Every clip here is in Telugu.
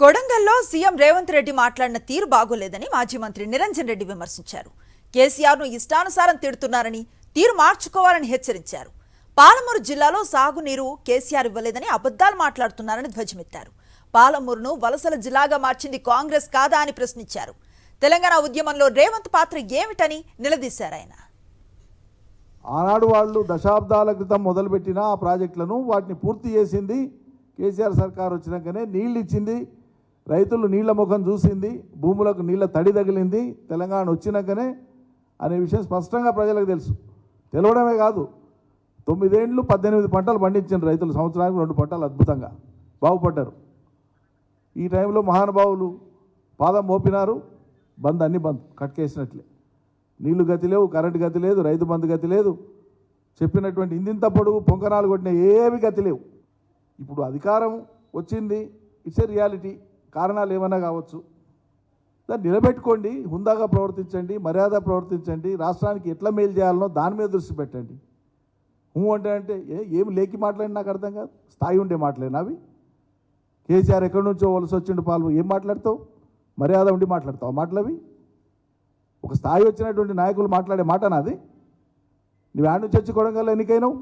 కొడంగల్లో సీఎం రేవంత్ రెడ్డి మాట్లాడిన తీరు బాగోలేదని మాజీ మంత్రి నిరంజన్ రెడ్డి విమర్శించారు. కేసీఆర్ను ఇష్టానుసారం తిడుతున్నారని, తీరు మార్చుకోవాలని హెచ్చరించారు. పాలమూరు జిల్లాలో సాగునీరు కేసీఆర్ ఇవ్వలేదని అబద్ధాలు మాట్లాడుతున్నారని ధ్వజమెత్తారు. పాలమూరును వలసల జిల్లాగా మార్చింది కాంగ్రెస్ కాదా అని ప్రశ్నించారు. తెలంగాణ ఉద్యమంలో రేవంత్ పాత్ర ఏమిటని నిలదీశారు ఆయన. ఆనాడు వాళ్ళు దశాబ్దాల క్రితం మొదలుపెట్టిన ఆ ప్రాజెక్టులను వాటిని పూర్తి చేసింది కేసీఆర్ సర్కార్ వచ్చినాకనే. నీళ్ళు ఇచ్చింది, రైతులు నీళ్ల ముఖం చూసింది, భూములకు నీళ్ల తడి తగిలింది తెలంగాణ వచ్చినాకనే అనే విషయం స్పష్టంగా ప్రజలకు తెలుసు. తెలవడమే కాదు, 9 ఏళ్ళు 18 పంటలు పండించిన రైతులు సంవత్సరానికి 2 పంటలు అద్భుతంగా బాగుపడ్డారు. ఈ టైంలో మహానుభావులు పాదం మోపినారు, బంద్ అన్ని బంద్ కట్కేసినట్లే. నీళ్లు గతి లేవు, కరెంటు గతి లేదు, రైతు బంధు గతి లేదు, చెప్పినటువంటి ఇందింత పొడుగు పొంకనాలు కొట్టిన ఏవి గతి లేవు. ఇప్పుడు అధికారం వచ్చింది, ఇట్స్ ఏ రియాలిటీ. కారణాలు ఏమైనా కావచ్చు, దాన్ని నిలబెట్టుకోండి, హుందాగా ప్రవర్తించండి, మర్యాద ప్రవర్తించండి, రాష్ట్రానికి ఎట్లా మేలు చేయాలనో దాని మీద దృష్టి పెట్టండి. అంటే ఏం లేకి మాట్లాడి నాకు అర్థం కాదు. స్థాయి ఉండే మాట్లాడినా అవి. కేసీఆర్ ఎక్కడి నుంచో వలస వచ్చిండు పాలు, ఏం మాట్లాడతావు? మర్యాద ఉండి మాట్లాడతావు మాటలు అవి? ఒక స్థాయి వచ్చినటువంటి నాయకులు మాట్లాడే మాట నాది? నువ్వు ఆడ నుంచి వచ్చి కొడంగల్లో ఎన్నికైనావు,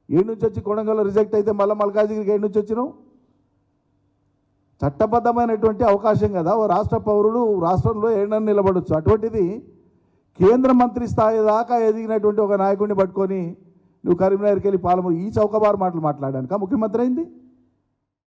ఏడు నుంచి వచ్చి కొడంగల్లో రిజెక్ట్ అయితే మళ్ళీ మల్కాజిగిరికి ఏడు నుంచి వచ్చినావు. చట్టబద్ధమైనటువంటి అవకాశం కదా, ఓ రాష్ట్ర పౌరుడు రాష్ట్రంలో ఏడని నిలబడవచ్చు. అటువంటిది కేంద్ర మంత్రి స్థాయి దాకా ఎదిగినటువంటి ఒక నాయకుడిని పట్టుకొని నువ్వు కరీంనగర్కి వెళ్ళి పాలమూరు ఈ చౌకబారు మాటలు మాట్లాడానుక ముఖ్యమంత్రి అయింది.